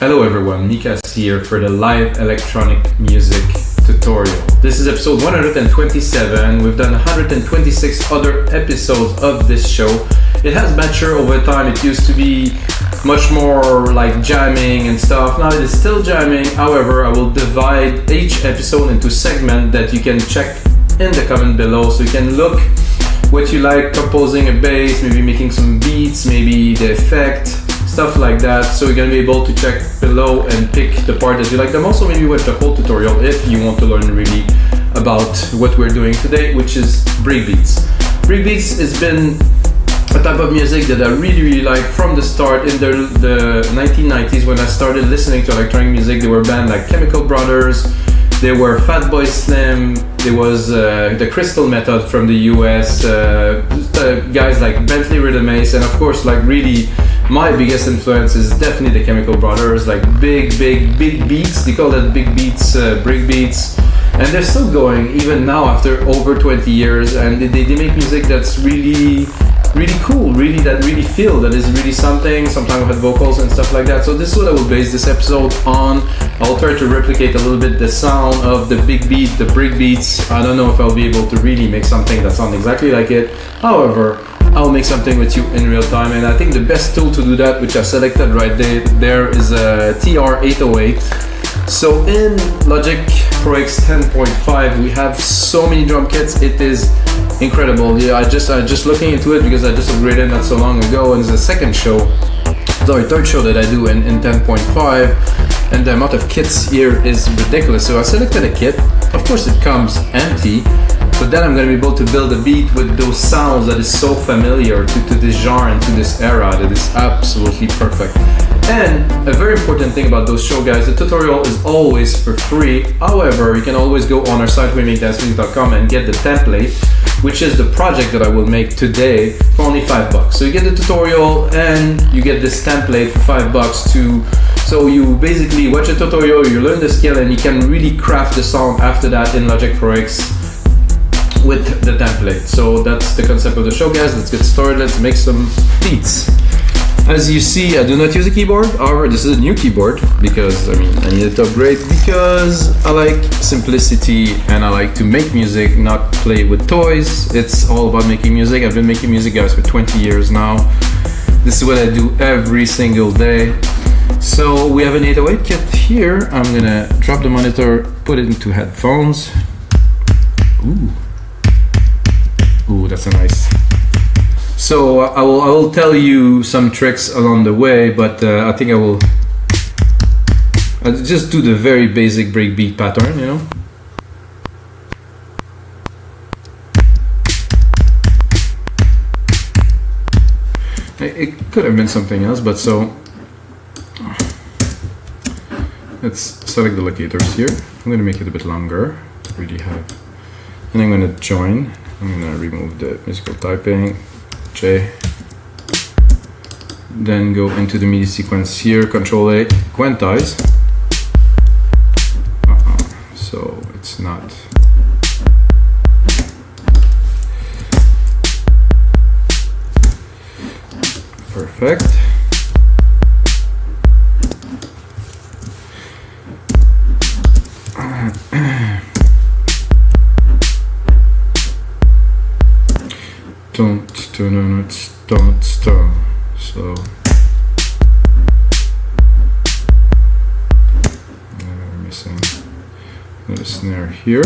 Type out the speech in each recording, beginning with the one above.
Hello everyone, Mikas here for the live electronic music tutorial. This is episode 127. We've done 126 other episodes of this show. It has matured over time. It used to be much more like jamming and stuff. Now it is still jamming. However, I will divide each episode into segments that you can check in the comment below, so you can look what you like, composing a bass, maybe making some beats, maybe the effect, stuff like that. So you're gonna be able to check below and pick the part that you like the most. Also maybe watch the whole tutorial if you want to learn really about what we're doing today, which is breakbeats. Breakbeats has been a type of music that I really like from the start. In the 1990s, when I started listening to electronic music, there were bands like Chemical Brothers, there were Fatboy Slim, there was the Crystal Method from the US, guys like Bentley Rhythm Ace, and of course, like really my biggest influence is definitely the Chemical Brothers, like big beats. They call that big beats, breakbeats, and they're still going even now after over 20 years, and they make music that's really cool, that really feel that is really something. Sometimes with vocals and stuff like that. So this is what I will base this episode on. I'll try to replicate a little bit the sound of the big beat, the break beats. I don't know if I'll be able to really make something that sounds exactly like it. However, I'll make something with you in real time, and I think the best tool to do that, which I selected right there is a TR-808. So in Logic Pro X 10.5 we have so many drum kits. It is incredible. Yeah, I just looking into it because I just upgraded not so long ago, and it's the third show that I do in 10.5, and the amount of kits here is ridiculous. So I selected a kit. Of course it comes empty, but then I'm going to be able to build a beat with those sounds that is so familiar to this genre and to this era that is absolutely perfect. And a very important thing about those show, guys, the tutorial is always for free. However, you can always go on our site, wemakdancemusic.com, and get the template, which is the project that I will make today, for only $5. So you get the tutorial and you get this template for $5 too. So you basically watch a tutorial, you learn the skill, and you can really craft the sound after that in Logic Pro X with the template. So that's the concept of the show, guys. Let's get started. Let's make some beats. As you see, I do not use a keyboard. However, this is a new keyboard because I needed to upgrade because I like simplicity and I like to make music, not play with toys. It's all about making music. I've been making music, guys, for 20 years now. This is what I do every single day. So we have an 808 kit here. I'm gonna drop the monitor, put it into headphones. Ooh, that's a nice. So I will tell you some tricks along the way, but I think I'll just do the very basic breakbeat pattern, you know. It could have been something else, but so let's select the locators here. I'm going to make it a bit longer, really have, and I'm going to join. I'm going to remove the musical typing. J. Then go into the MIDI sequence here, Control A, quantize. So it's not. Perfect. Don't stop. So we're missing the snare here.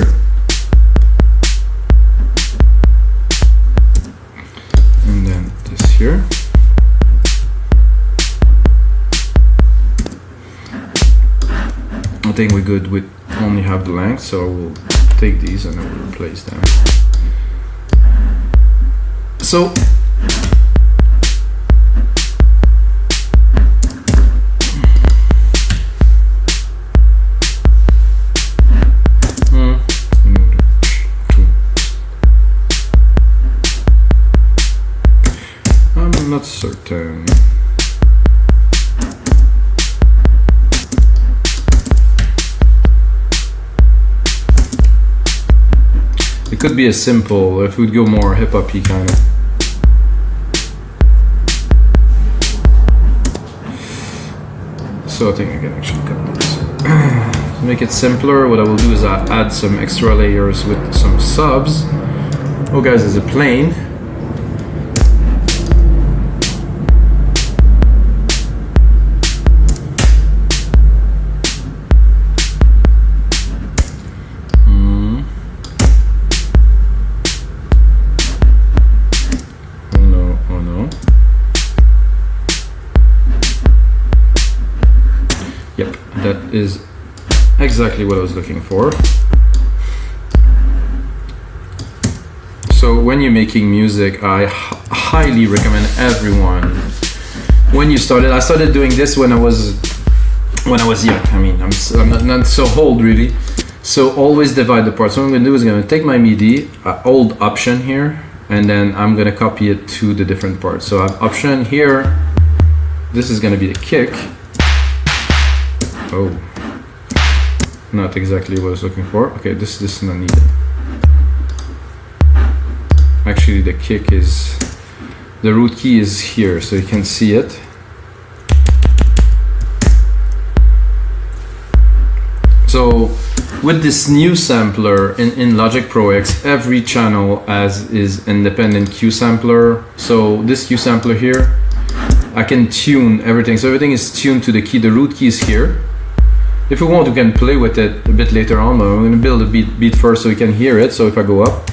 And then this here. I think we're good with only half the length, so I will take these and I will replace them. So I'm not certain. It could be a simple, if we'd go more hip-hop-y kind of. So I think I can actually cut this. To make it simpler, what I will do is I'll add some extra layers with some subs. Oh guys, there's a plane. Yep, that is exactly what I was looking for. So when you're making music, I highly recommend everyone, when you started, I started doing this when I was young. I mean, I'm not so old really. So always divide the parts. So what I'm gonna do is I'm gonna take my MIDI, old option here, and then I'm gonna copy it to the different parts. So I have option here, this is gonna be the kick. Oh, not exactly what I was looking for. Okay, this is not needed. Actually, the kick is, the root key is here, so you can see it. So with this new sampler in Logic Pro X, every channel is independent Q sampler. So this Q sampler here, I can tune everything. So everything is tuned to the key. The root key is here. If we want, we can play with it a bit later on, but I'm going to build a beat first so you can hear it. So if I go up,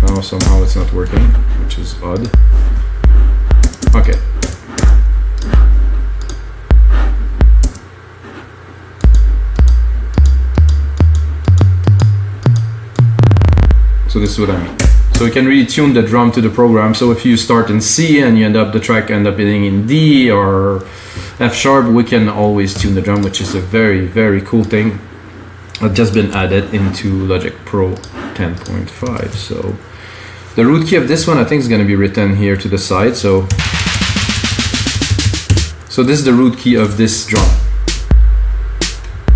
now somehow it's not working, which is odd. Okay. So this is what I mean. So you can really tune the drum to the program. So if you start in C and you the track end up being in D or F sharp, we can always tune the drum, which is a very, very cool thing. It's just been added into Logic Pro 10.5. So the root key of this one, I think, is going to be written here to the side. So this is the root key of this drum.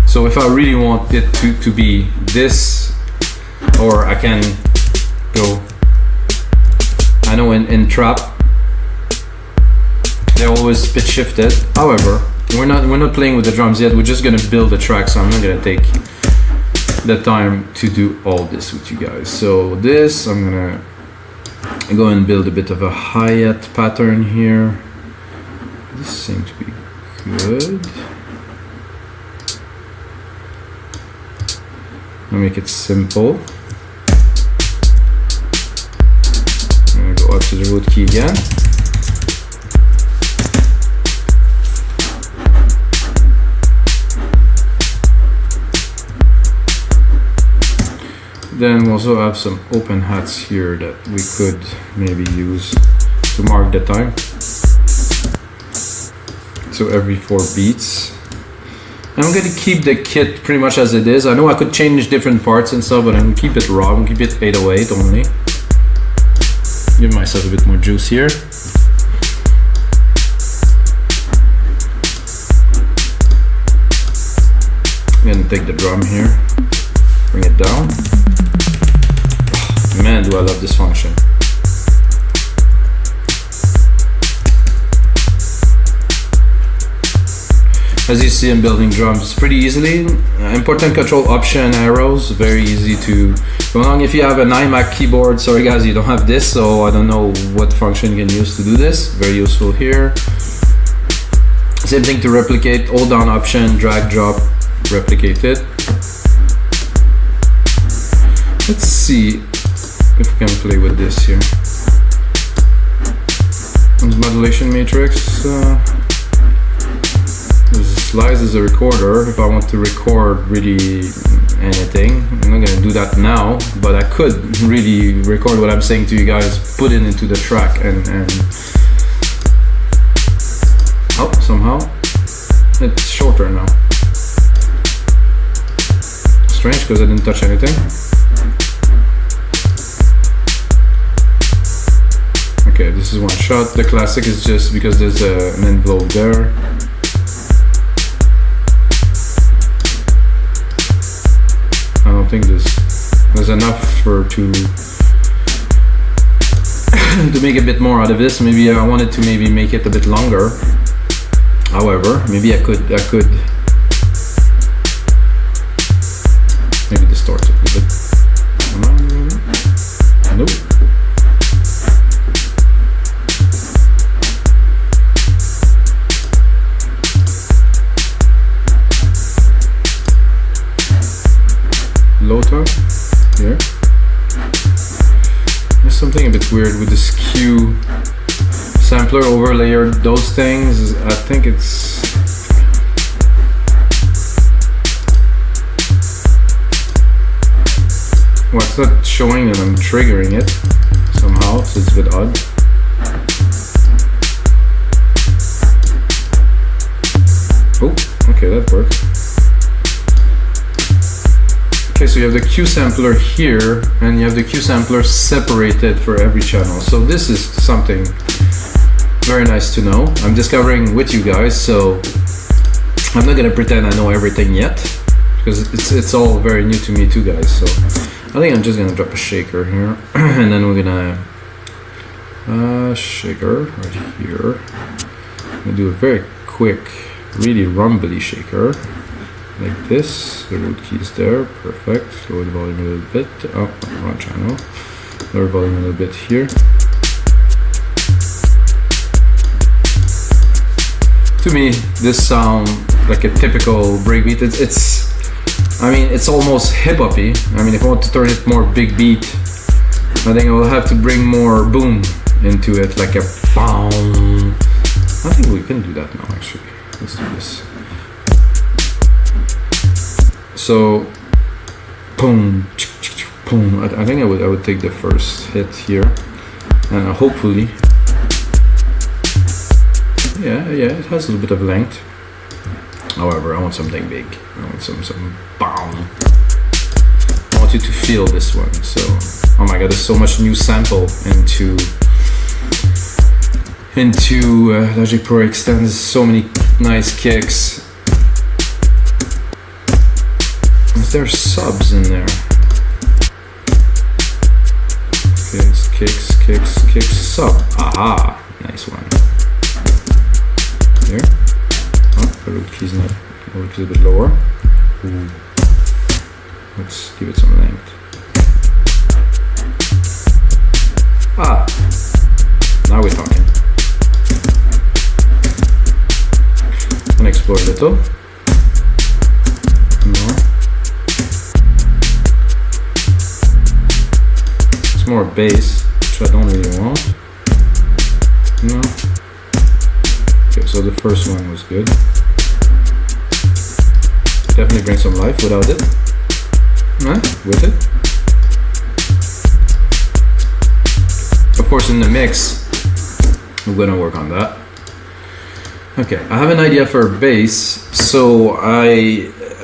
So if I really want it to be this, or I can go, I know in trap they're always pitch shifted. However, we're not playing with the drums yet. We're just gonna build the track, so I'm not gonna take the time to do all this with you guys. So this, I'm gonna go and build a bit of a hi-hat pattern here. This seems to be good. I'll make it simple. Up to the root key again. Then we also have some open hats here that we could maybe use to mark the time. So every 4 beats. And I'm going to keep the kit pretty much as it is. I know I could change different parts and stuff, but I'm going to keep it raw. I'm going to keep it 808 only. Give myself a bit more juice here. I'm gonna take the drum here, bring it down. Oh, man, do I love this function. As you see, I'm building drums pretty easily. Important control option arrows, very easy to go along. If you have an iMac keyboard, sorry guys, you don't have this, so I don't know what function you can use to do this. Very useful here. Same thing to replicate, hold down option, drag, drop, replicate it. Let's see if we can play with this here. Modulation matrix. Slides as a recorder. If I want to record really anything, I'm not gonna do that now, but I could really record what I'm saying to you guys, put it into the track, and oh, somehow it's shorter now. Strange, because I didn't touch anything. Okay, this is one shot. The classic is just because there's an envelope there. I don't think there's enough to to make a bit more out of this. Maybe I wanted to maybe make it a bit longer. However, maybe I could maybe distort it a bit. Nope. Low tone here. There's something a bit weird with this Q sampler overlayer. Those things, I think it's. Well, it's not showing that I'm triggering it somehow, so it's a bit odd. Oh, okay, that worked. Okay, so you have the Q sampler here, and you have the Q sampler separated for every channel. So this is something very nice to know. I'm discovering with you guys, so I'm not gonna pretend I know everything yet, because it's all very new to me too, guys. So I think I'm just gonna drop a shaker here, and then we're gonna shaker right here. I'm gonna do a very quick, really rumbly shaker. Like this, the root key is there, perfect. Lower the volume a little bit. Oh, wrong channel. Lower volume a little bit here. To me, this sounds like a typical breakbeat. I mean, it's almost hip-hoppy. I mean, if I want to turn it more big beat, I think I will have to bring more boom into it, like a boom. I think we can do that now, actually. Let's do this. So, boom, boom. I think I would take the first hit here, and hopefully, yeah, it has a little bit of length. However, I want something big. I want some boom. I want you to feel this one. So, oh my God, there's so much new sample into Logic Pro Extend. There's so many nice kicks. Is there subs in there? Kicks, sub. Aha, nice one. Here. Oh, the root key's not. The root key's a bit lower. Ooh. Let's give it some length. Ah, now we're talking. And explore a little. More. More bass, which I don't really want. No. Okay, so the first one was good. Definitely bring some life without it. With it. Of course, in the mix, we're gonna work on that. Okay, I have an idea for bass, so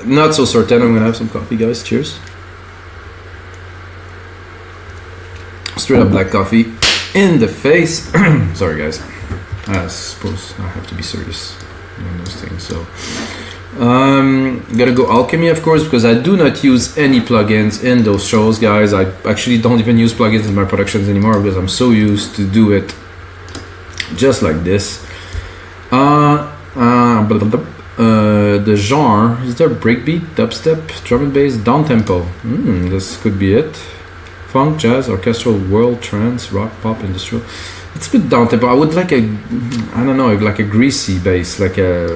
not so certain. I'm gonna have some coffee, guys. Cheers. Straight up black coffee in the face. Sorry, guys. I suppose I have to be serious on those things. So, gotta go Alchemy, of course, because I do not use any plugins in those shows, guys. I actually don't even use plugins in my productions anymore because I'm so used to do it just like this. The genre, is there breakbeat, dubstep, drum and bass, down tempo? This could be it. Funk, jazz, orchestral, world, trance, rock, pop, industrial. It's a bit down tempo. I would like I don't know, like a greasy bass, like I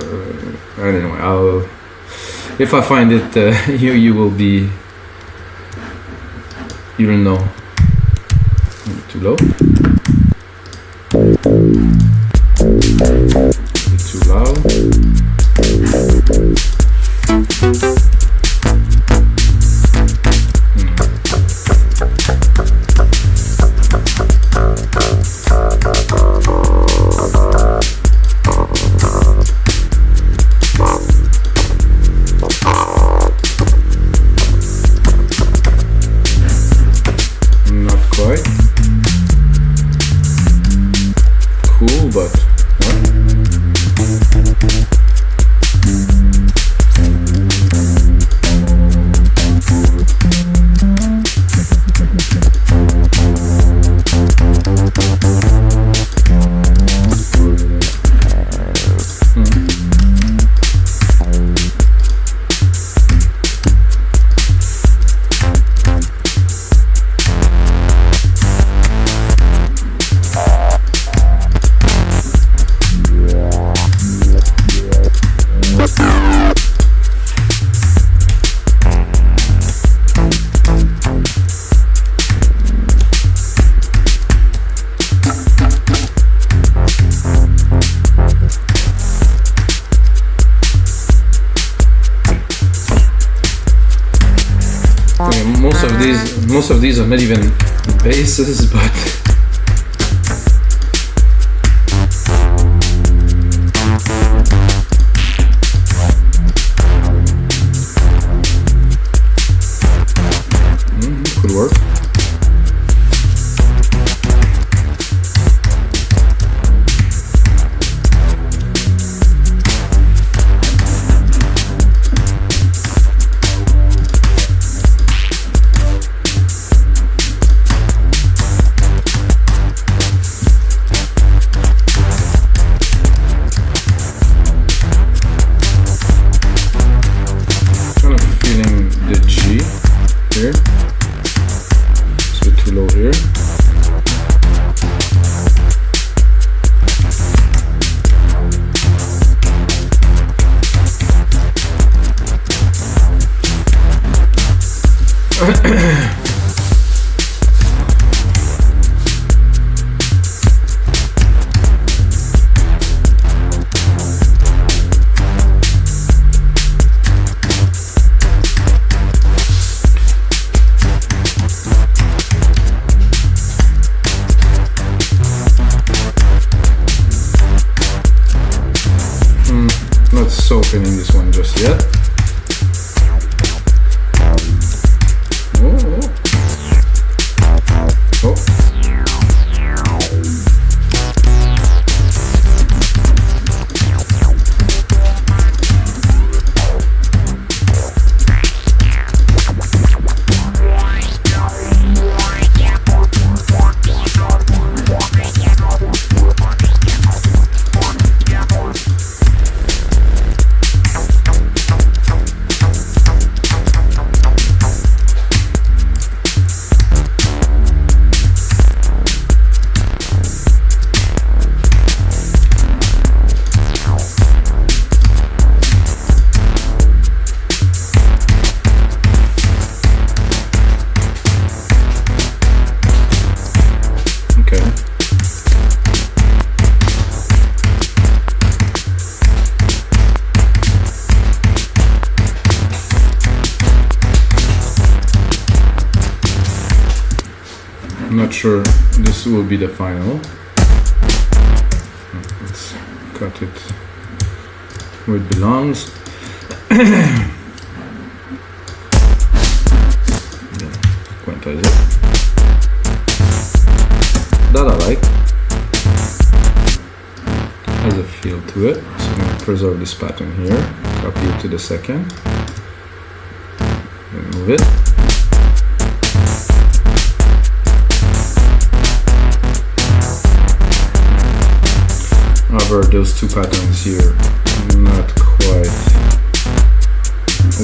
don't know. If I find it, you will be, you don't know. Too low. Too loud. most of these are not even basses, but could work. Not opening this one just yet. I'm not sure this will be the final. Let's cut it where it belongs. Quantize it. That I like. Has a feel to it. So I'm going to preserve this pattern here. Copy it to the second. And move it. However, those two patterns here, not quite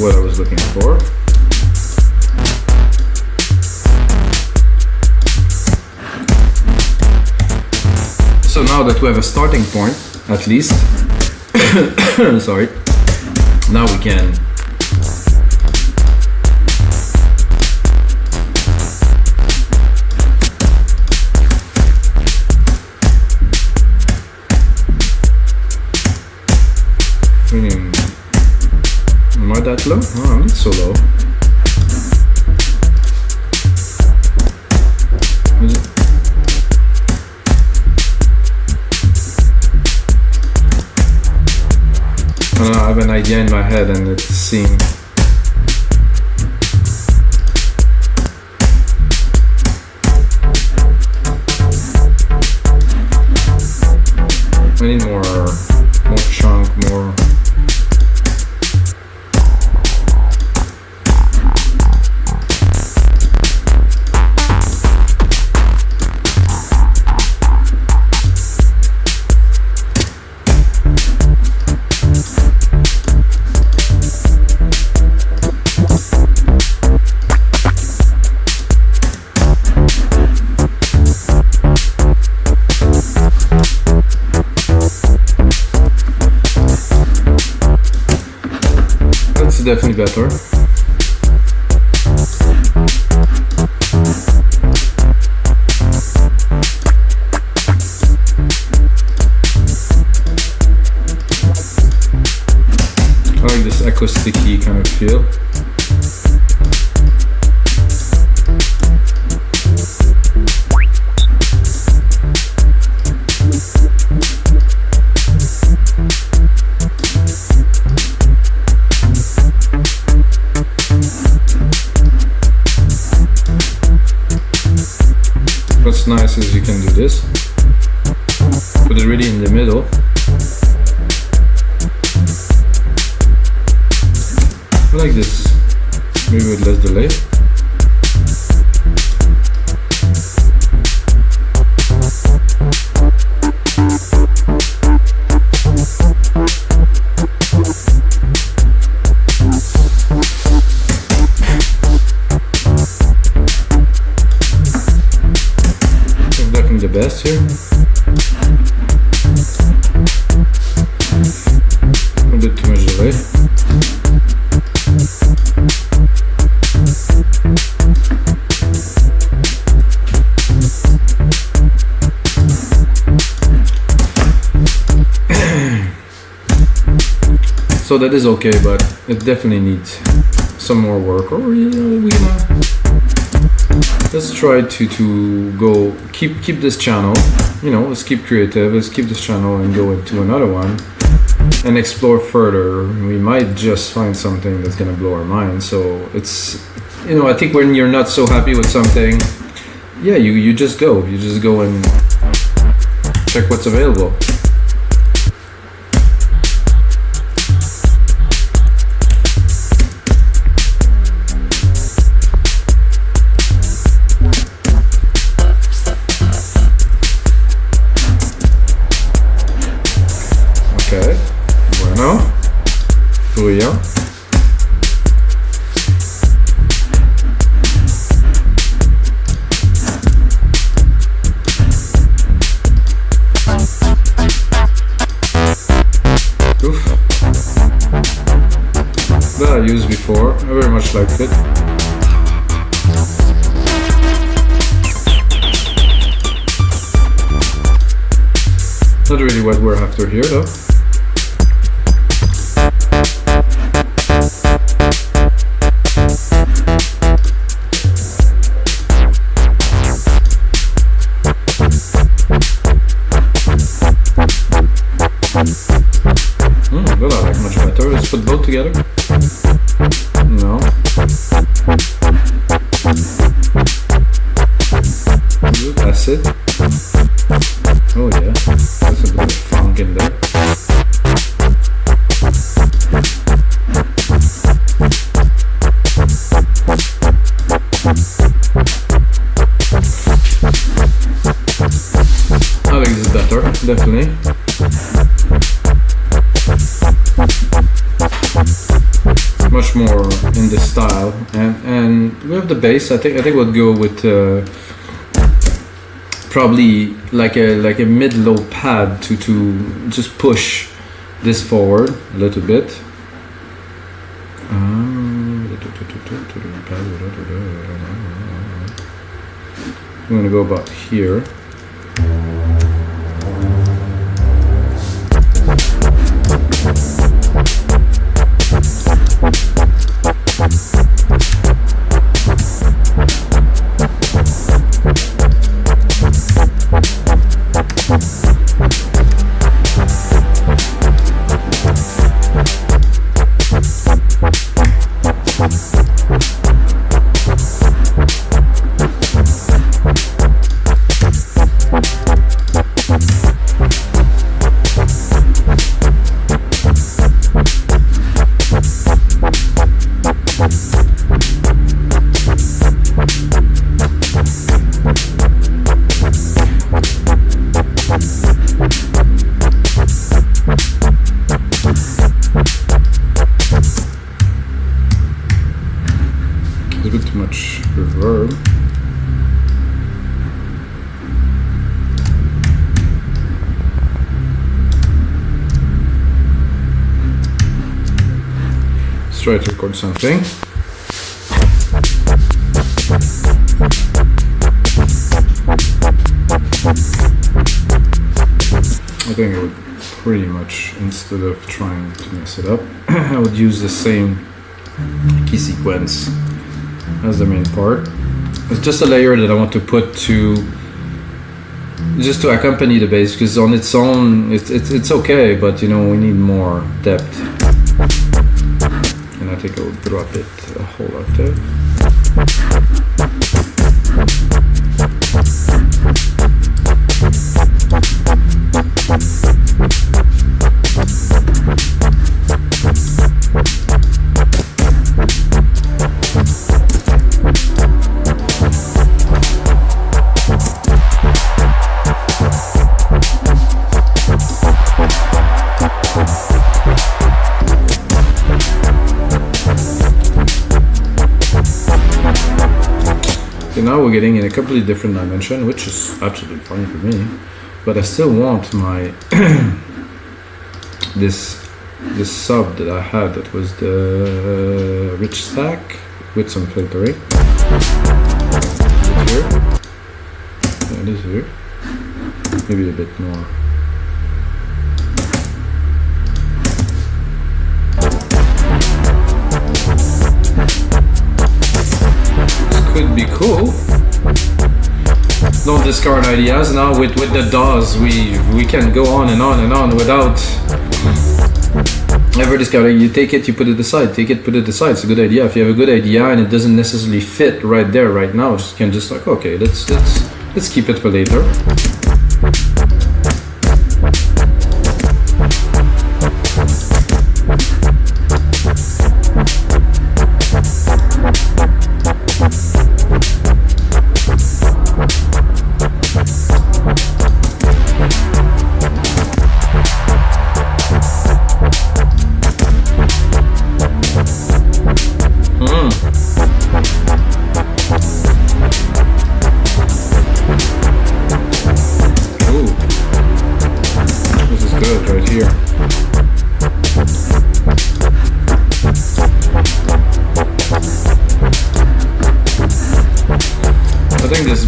what I was looking for. So now that we have a starting point, at least, sorry, now we can am I that low? Oh, I'm not so low. I don't know, I have an idea in my head and it seems I need more chunk, more. Definitely better. I like this acoustic-y kind of feel. fast is you can do this. Put it really in the middle. I like this. Maybe with less delay. The best here. A bit too much delay. So that is okay, but it definitely needs some more work. Or let's try to go keep this channel, let's keep creative, let's keep this channel and go into another one and explore further. We might just find something that's gonna blow our mind. So it's, I think when you're not so happy with something, yeah, you just go and check what's available. Okay, bueno, fluya. Oof. That I used before, I very much liked it. Not really what we're after here though. Well, I like much better. Let's put both together. No. That's it. Oh yeah, that's a bit of funk in there. I think this is better, definitely. Much more in this style, and we have the bass. I think we'll go with probably like a mid-low pad to just push this forward a little bit. I'm gonna go about here. A bit too much reverb. Let's try to record something. I think I would pretty much, instead of trying to mess it up, I would use the same key sequence as the main part. It's just a layer that I want to put just to accompany the bass, because on its own it's okay, but we need more depth. And I think I will drop it a whole octave. now we're getting in a completely different dimension, which is absolutely fine for me. But I still want my this sub that I had that was the rich stack with some filtering. Here. Yeah, it is here. Maybe a bit more. Could be cool. Don't discard ideas. Now with the DAWs we can go on and on and on without ever discarding. You take it, you put it aside, take it, put it aside. It's a good idea. If you have a good idea and it doesn't necessarily fit right there, right now, you can just like, okay, let's keep it for later.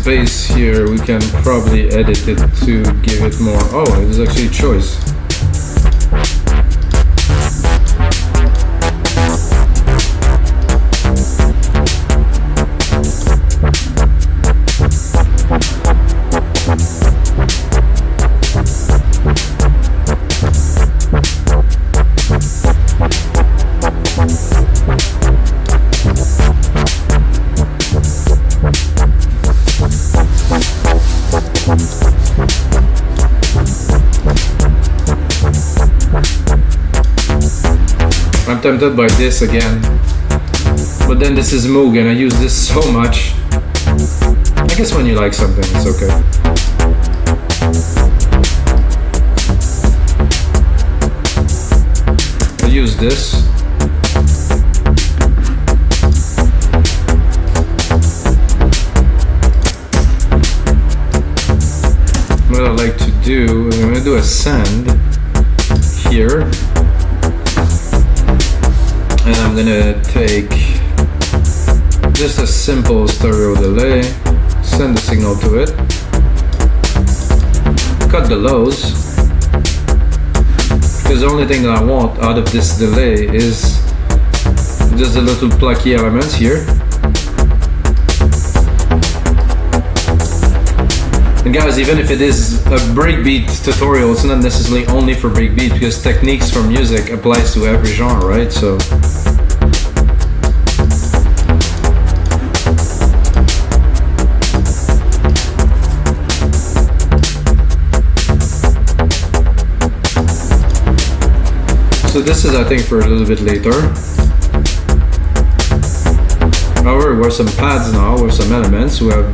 Bass here, we can probably edit it to give it more. Oh, it is actually a choice. I'm tempted by this again, but then this is Moog and I use this so much. I guess when you like something, it's okay. I'll use this. What I like to do, I'm gonna do a send here. And I'm gonna take just a simple stereo delay, send the signal to it, cut the lows, because the only thing that I want out of this delay is just the little plucky elements here. And guys, even if it is a breakbeat tutorial, it's not necessarily only for breakbeat, because techniques for music applies to every genre, right? So this is, I think, for a little bit later. However, we have some pads now with some elements. We have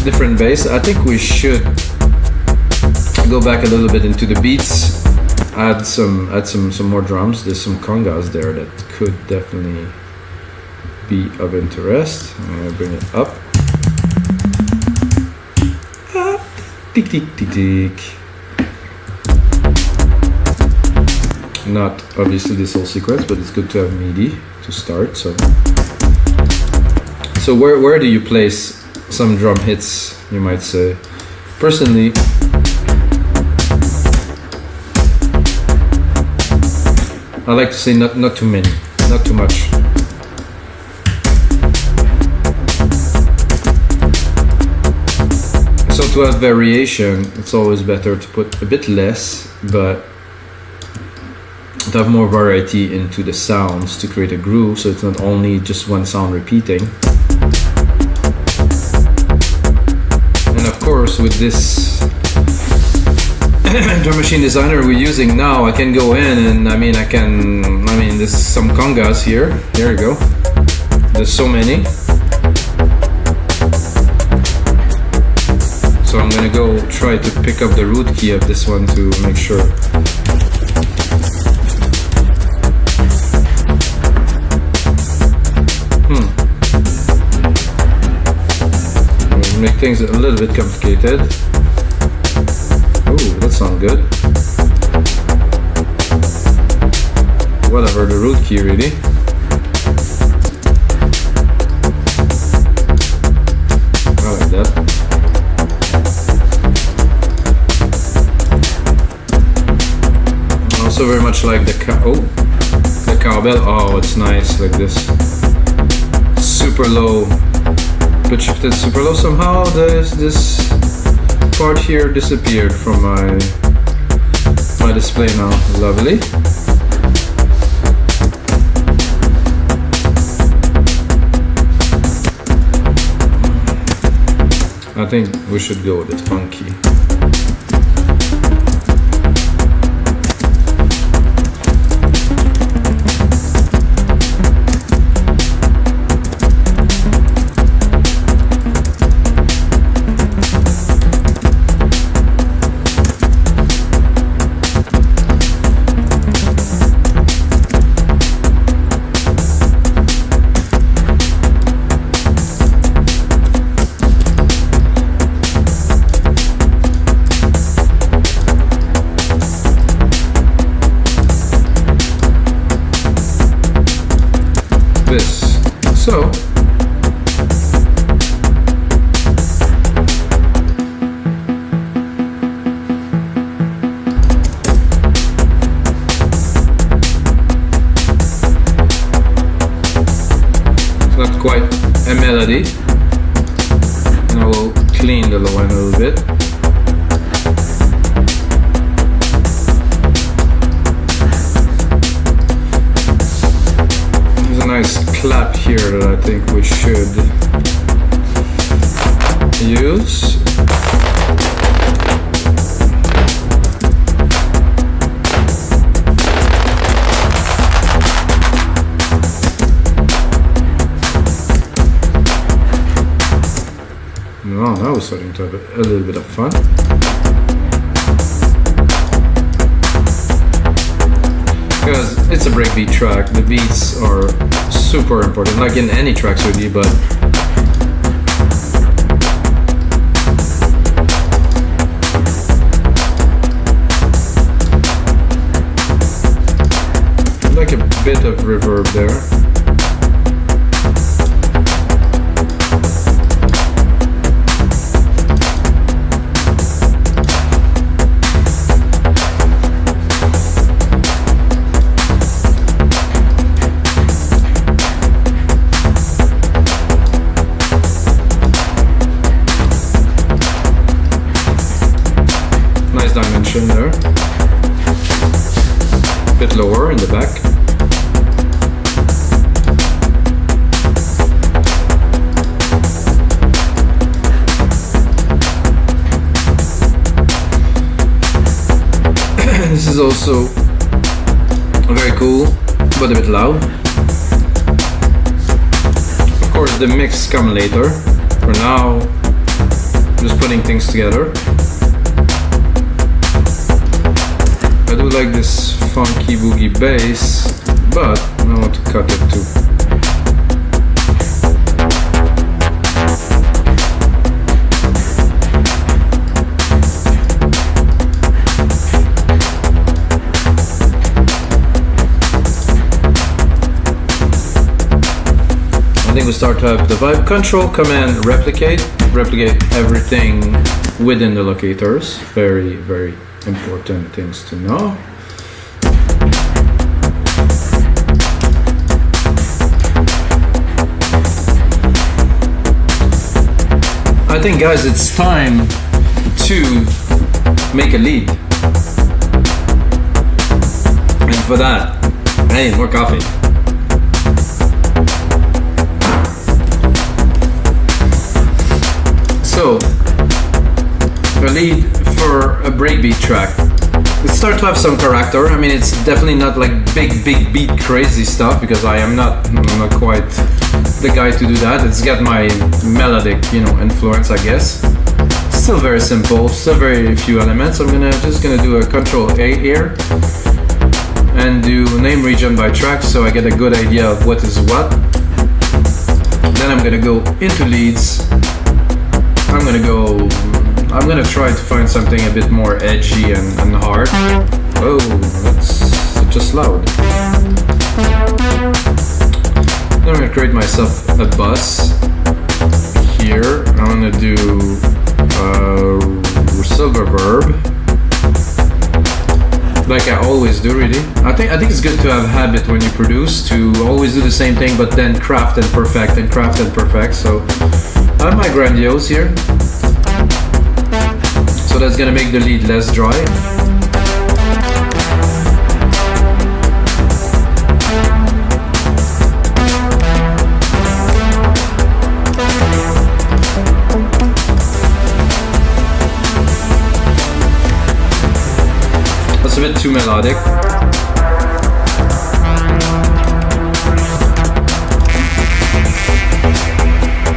different bass. I think we should go back a little bit into the beats. Add some more drums. There's some congas there that could definitely be of interest. I'm gonna bring it up. Tick tick tick tick. Not obviously this whole sequence, but it's good to have MIDI to start. So where do you place some drum hits, you might say? Personally, I like to say not too many, not too much. So to have variation, it's always better to put a bit less, but to have more variety into the sounds to create a groove, so it's not only just one sound repeating. And of course, with this drum machine designer we're using now, I can go in and there's some congas here. There you go. There's so many. So I'm gonna go try to pick up the root key of this one to make sure. make things a little bit complicated. Oh, that sounds good. Whatever, the root key really. I like that. I also very much like the cowbell. Oh, it's nice like this. Super low, pitch shifted super low. Somehow this part here disappeared from my display now. Lovely. I think we should go with it funky. So it's not quite a melody, and I will clean the low end a little bit. Nice clap here that I think we should use. No, now we're starting to have a little bit of fun. Because it's a breakbeat track, the beats are super important, like in any tracks really, but like a bit of reverb there. Dimension there, a bit lower in the back. This is also very cool, but a bit loud. Of course, the mix comes later. For now, I'm just putting things together. I do like this funky boogie bass, but I want to cut it too. I think we start to have the vibe. Control, Command, replicate everything within the locators. Very, very important things to know. I think, guys, it's time to make a lead. And for that, I need more coffee. So, a lead for a breakbeat track. It starts to have some character. I mean, it's definitely not like big beat crazy stuff, because I'm not quite the guy to do that. It's got my melodic, influence, I guess. Still very simple, still very few elements. I'm just gonna do a Control A here and do name region by track, so I get a good idea of what is what. Then I'm gonna go into leads I'm gonna try to find something a bit more edgy and hard. Oh, that's just loud. I'm gonna create myself a bus here. I'm gonna do silver verb, like I always do. Really, I think it's good to have habit when you produce to always do the same thing, but then craft and perfect and craft and perfect. So I have my grandiose here. So that's gonna make the lead less dry. That's a bit too melodic.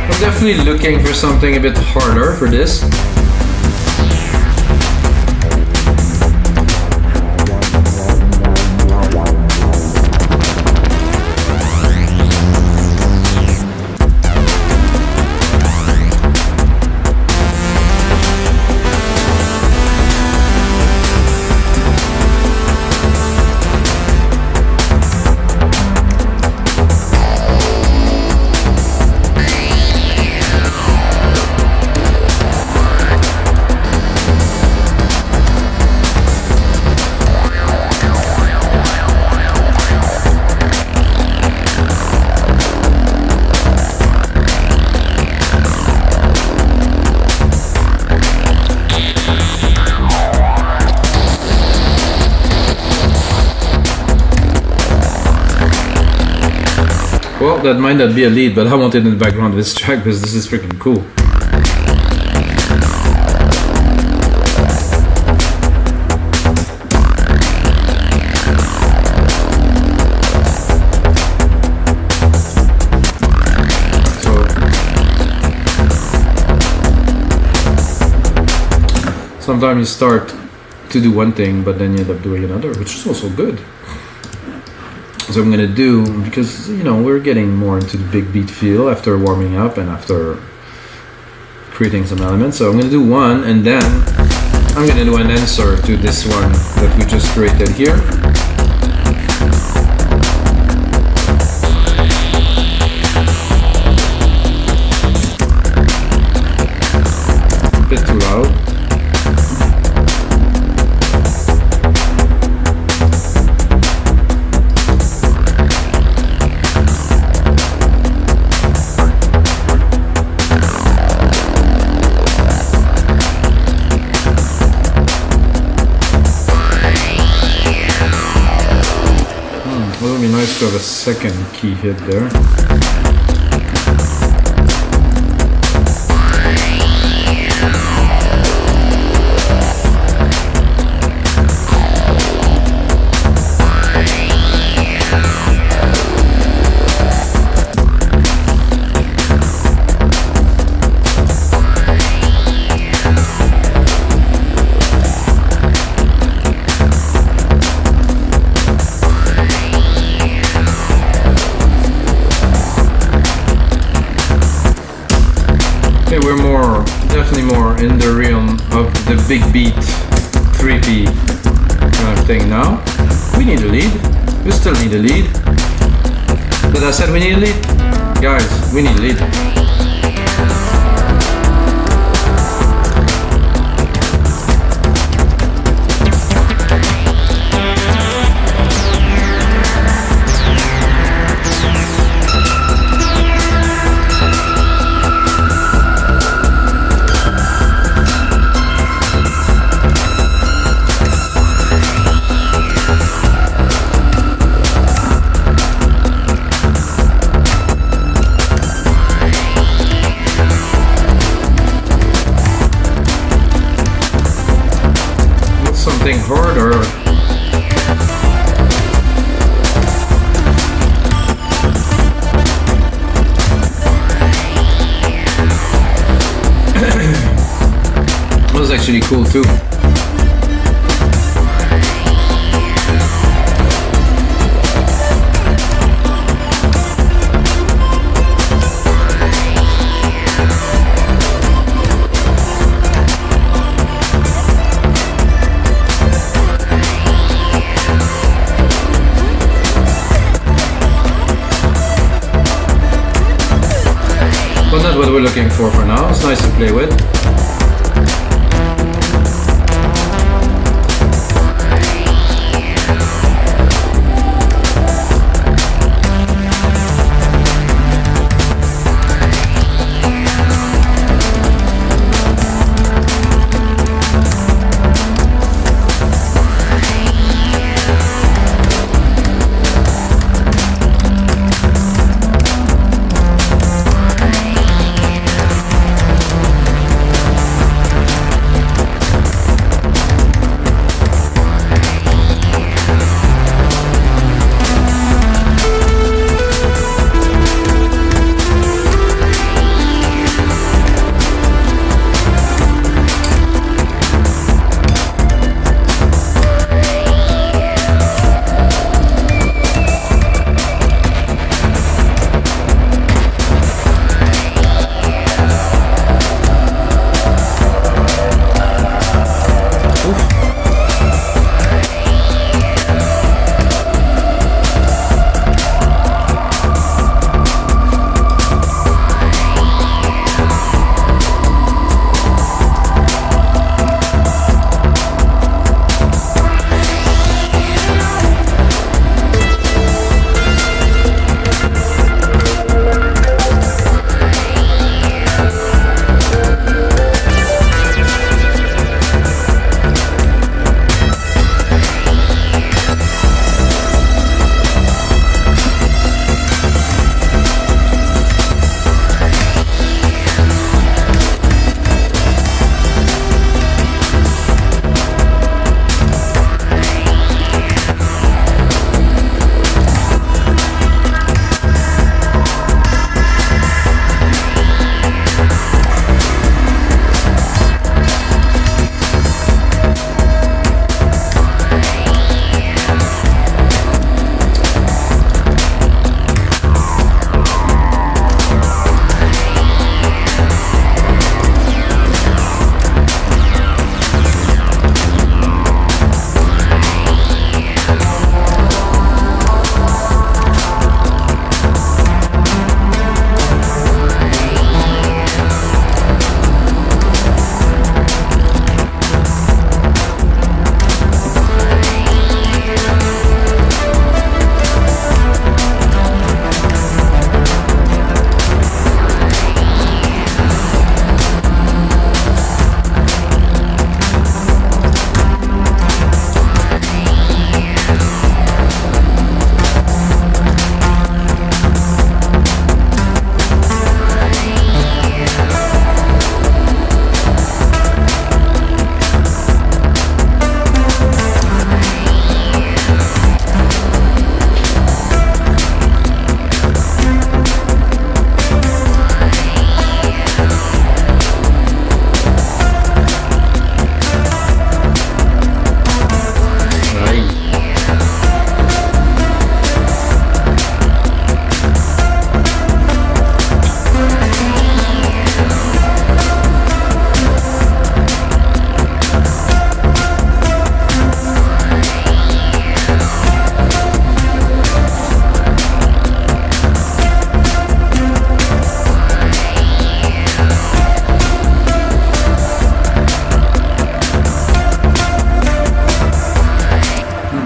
I'm definitely looking for something a bit harder for this. Well, that might not be a lead, but I want it in the background of this track because this is freaking cool. So sometimes you start to do one thing, but then you end up doing another, which is also good. So I'm gonna do, because we're getting more into the big beat feel after warming up and after creating some elements. So I'm gonna do one, and then I'm gonna do an answer to this one that we just created here. A bit too loud. To have a second key hit there. We're definitely more in the realm of the big beat, 3p kind of thing now. We need a lead. We still need a lead. But I said we need a lead? Guys, we need a lead. Something harder. That was actually cool too. that's what we're looking for now. It's nice to play with.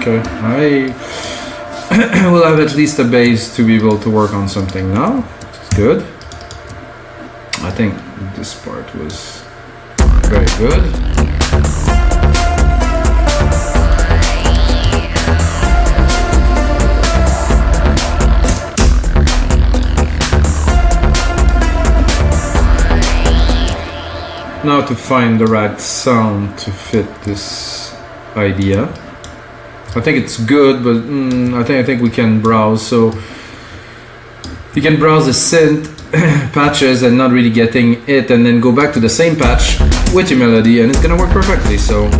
Okay, I will have at least a base to be able to work on something now. It's good. I think this part was very good. Now to find the right sound to fit this idea. I think it's good, but I think we can browse. So you can browse the synth patches and not really getting it, and then go back to the same patch with your melody, and it's gonna work perfectly. So.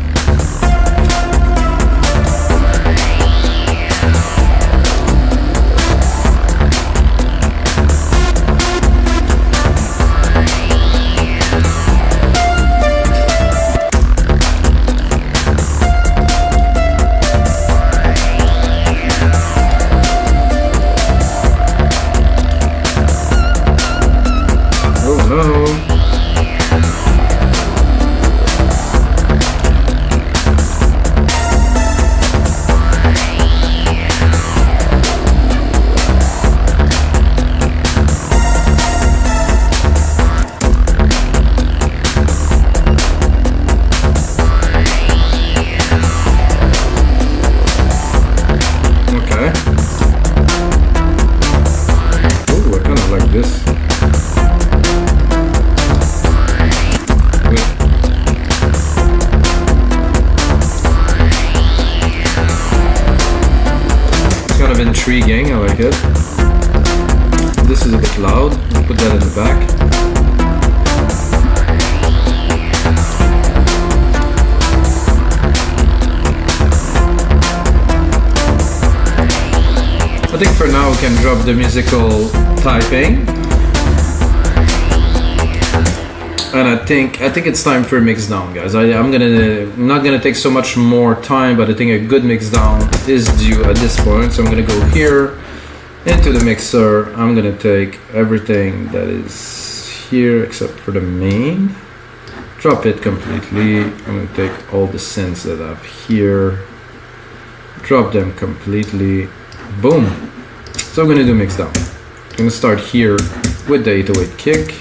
Okay. Oh, I kind of like this. It's kind of intriguing, I like it. This is a bit loud, I'll put that in the back. I think for now we can drop the musical typing, and I think it's time for a mixdown, guys. I'm not gonna take so much more time, but I think a good mixdown is due at this point. So I'm gonna go here into the mixer. I'm gonna take everything that is here except for the main, drop it completely. I'm gonna take all the synths that I have here, drop them completely. Boom. So I'm going to do mixdown. I'm going to start here with the 808 kick.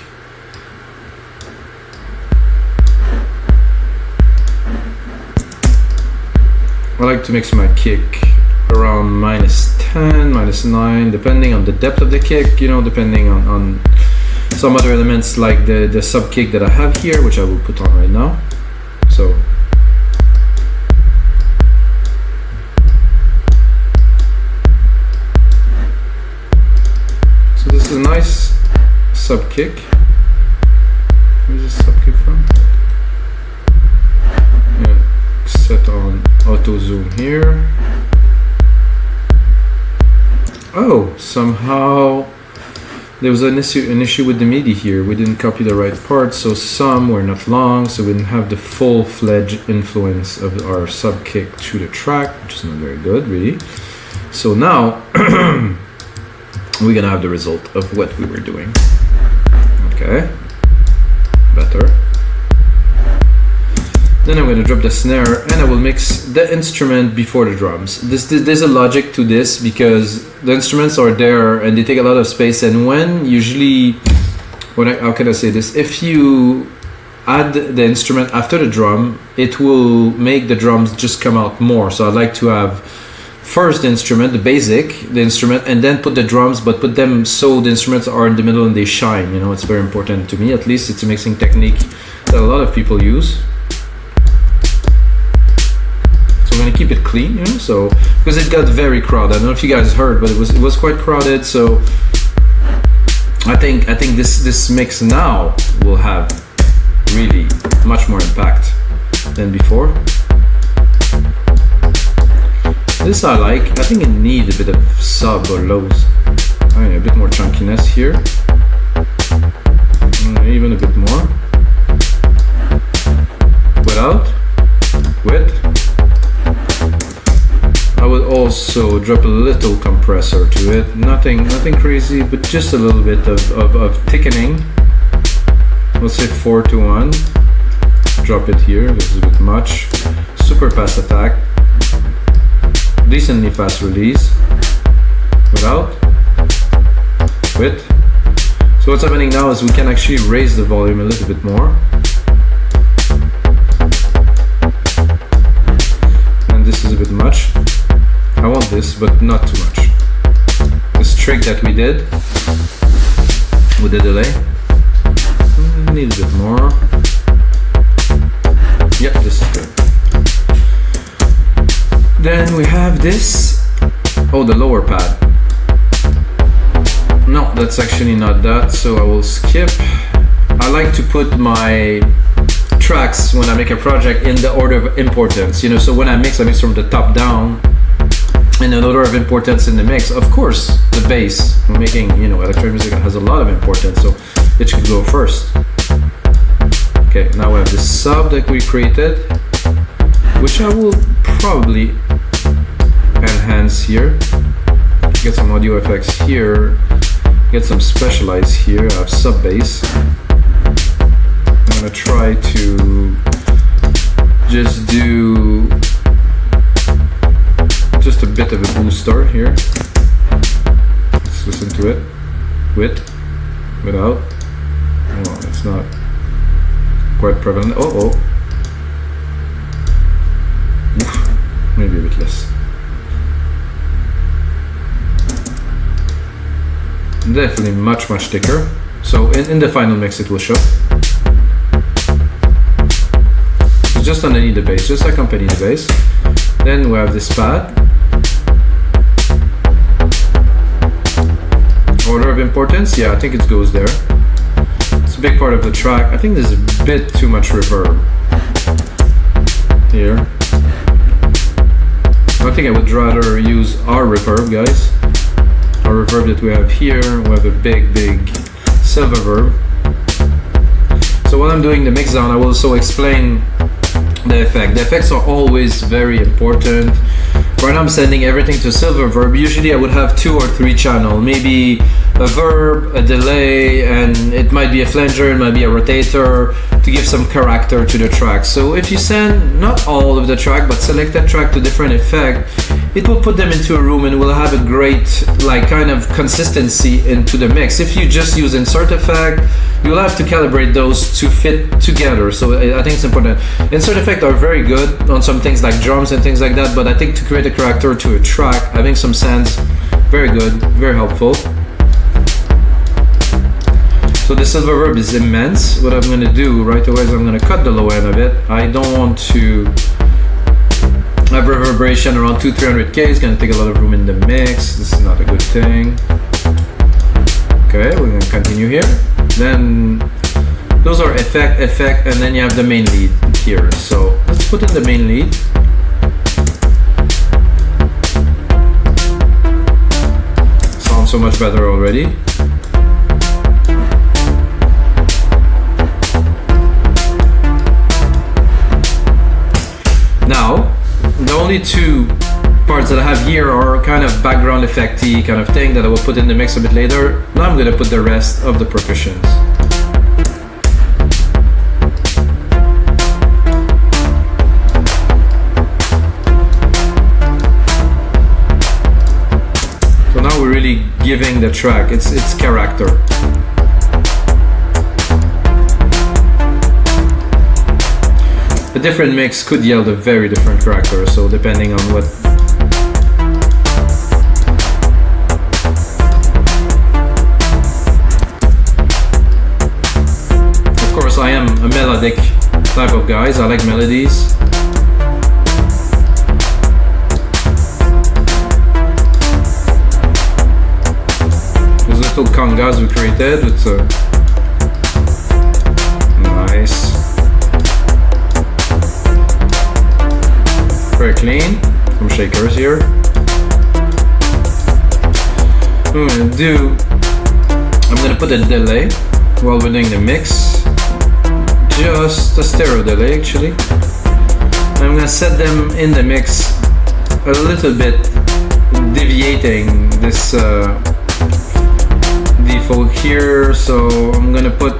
I like to mix my kick around -10, -9, depending on the depth of the kick, you know, depending on some other elements like the sub kick that I have here, which I will put on right now. So this is a nice sub kick. Where's the sub kick from? Yeah, set on auto zoom here. Oh, somehow there was an issue with the MIDI here. We didn't copy the right part, so some were not long, so we didn't have the full-fledged influence of our sub kick through the track, which is not very good, really. So now we're gonna have the result of what we were doing. Okay, better. Then I'm gonna drop the snare and I will mix the instrument before the drums. There's a logic to this because the instruments are there and they take a lot of space, and how can I say this? If you add the instrument after the drum, it will make the drums just come out more. So I like to have first the instrument, the instrument, and then put the drums, but put them so the instruments are in the middle and they shine. You know, it's very important to me. At least it's a mixing technique that a lot of people use. So I'm gonna keep it clean, you know, so because it got very crowded. I don't know if you guys heard, but it was quite crowded. So I think this mix now will have really much more impact than before. This I like. I think it needs a bit of sub or lows. A bit more chunkiness here. Even a bit more. Without. With. I would also drop a little compressor to it. Nothing crazy, but just a little bit of thickening. We'll say 4-1. Drop it here. This is a bit much. Super fast attack. Decently fast release. Without. With. So what's happening now is we can actually raise the volume a little bit more. And this is a bit much. I want this, but not too much. This trick that we did with the delay. Need a bit more. Yep, this is good. Then we have this. Oh, the lower pad. No, that's actually not that, so I will skip. I like to put my tracks when I make a project in the order of importance, you know, so when I mix from the top down in an order of importance in the mix. Of course, the bass, we're making, you know, electronic music has a lot of importance, so it should go first. Okay, now we have this sub that we created, which I will probably enhance here. Get some audio effects here. Get some specialize here. I have sub bass. I'm gonna try to just do just a bit of a booster here. Let's listen to it. With, without. Oh, it's not quite prevalent. Oh. Oof. Maybe a bit less. definitely much thicker. So in the final mix it will show. So just underneath the bass, just accompany the bass. Then we have this pad. Order of importance, yeah, I think it goes there. It's a big part of the track. I think there's a bit too much reverb here. I think I would rather use our reverb, guys. Our reverb that we have here, we have a big silver verb. So while I'm doing the mixdown, I will also explain the effect. The effects are always very important. Right now I'm sending everything to silver verb. Usually I would have 2 or 3 channels, maybe a verb, a delay, and it might be a flanger, it might be a rotator to give some character to the track. So if you send not all of the track, but select that track to different effect, it will put them into a room and will have a great like kind of consistency into the mix. If you just use insert effect, you'll have to calibrate those to fit together. So I think it's important. Insert effects are very good on some things like drums and things like that, but I think to create a character to a track, having some sends, very good, very helpful. So the silver verb is immense. What I'm going to do right away is I'm going to cut the low end of it. I don't want to have reverberation around 200-300k. It's going to take a lot of room in the mix. This is not a good thing. Okay, we're going to continue here. Then those are effect, and then you have the main lead here. So let's put in the main lead. Sounds so much better already. Now, the only 2 parts that I have here are kind of background effecty kind of thing that I will put in the mix a bit later. Now I'm going to put the rest of the percussions. So now we're really giving the track its character. A different mix could yield a very different character, so depending on what. Of course, I am a melodic type of guys. I like melodies. These little congas we created, it's nice. Very clean, some shakers here. I'm gonna put a delay while we're doing the mix. Just a stereo delay actually. I'm gonna set them in the mix a little bit, deviating this default here. So I'm gonna put,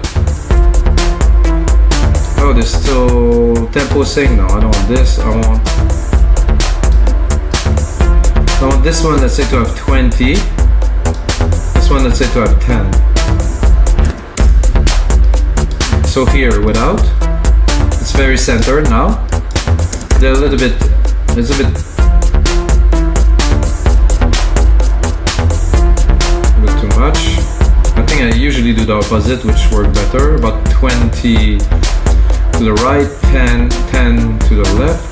oh, there's still tempo sync. No, I don't want this. I want this one, let's say to have 20. This one, let's say to have 10. So here, without. It's very centered now. They're a little bit, it's a bit too much. I think I usually do the opposite, which works better. About 20 to the right, 10 to the left.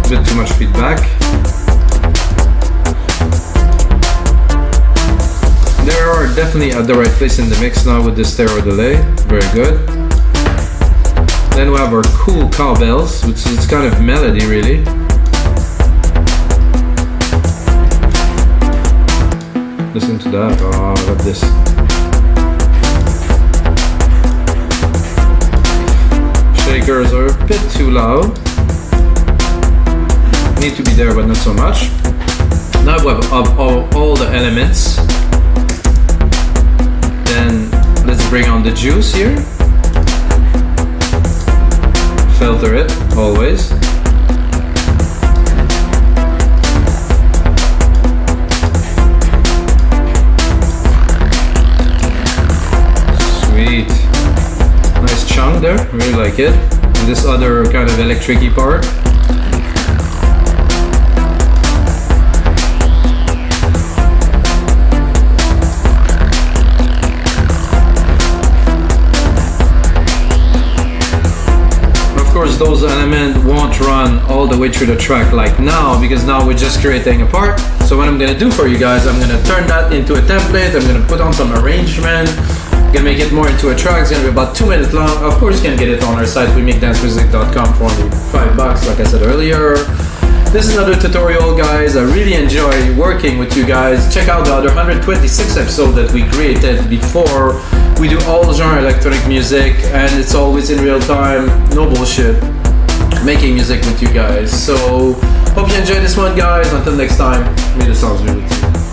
A bit too much feedback. They are definitely at the right place in the mix now with the stereo delay. Very good. Then we have our cool cowbells, which is kind of melody really. Listen to that. Oh, I love this. Shakers are a bit too loud. Need to be there, but not so much. Now we have all the elements. Then let's bring on the juice here. Filter it always. Sweet. Nice chunk there, really like it. And this other kind of electric-y part. not run all the way through the track like now, because now we're just creating a part. So what I'm gonna do for you guys, I'm gonna turn that into a template. I'm gonna put on some arrangement. I'm gonna make it more into a track. It's gonna be about 2 minutes long. Of course, you can get it on our site, wemixdancemusic.com, for only $5, like I said earlier. This is another tutorial, guys. I really enjoy working with you guys. Check out the other 126 episodes that we created before. We do all genre electronic music, and it's always in real time, no bullshit, making music with you guys. So hope you enjoyed this one, guys. Until next time, may the sounds be with you.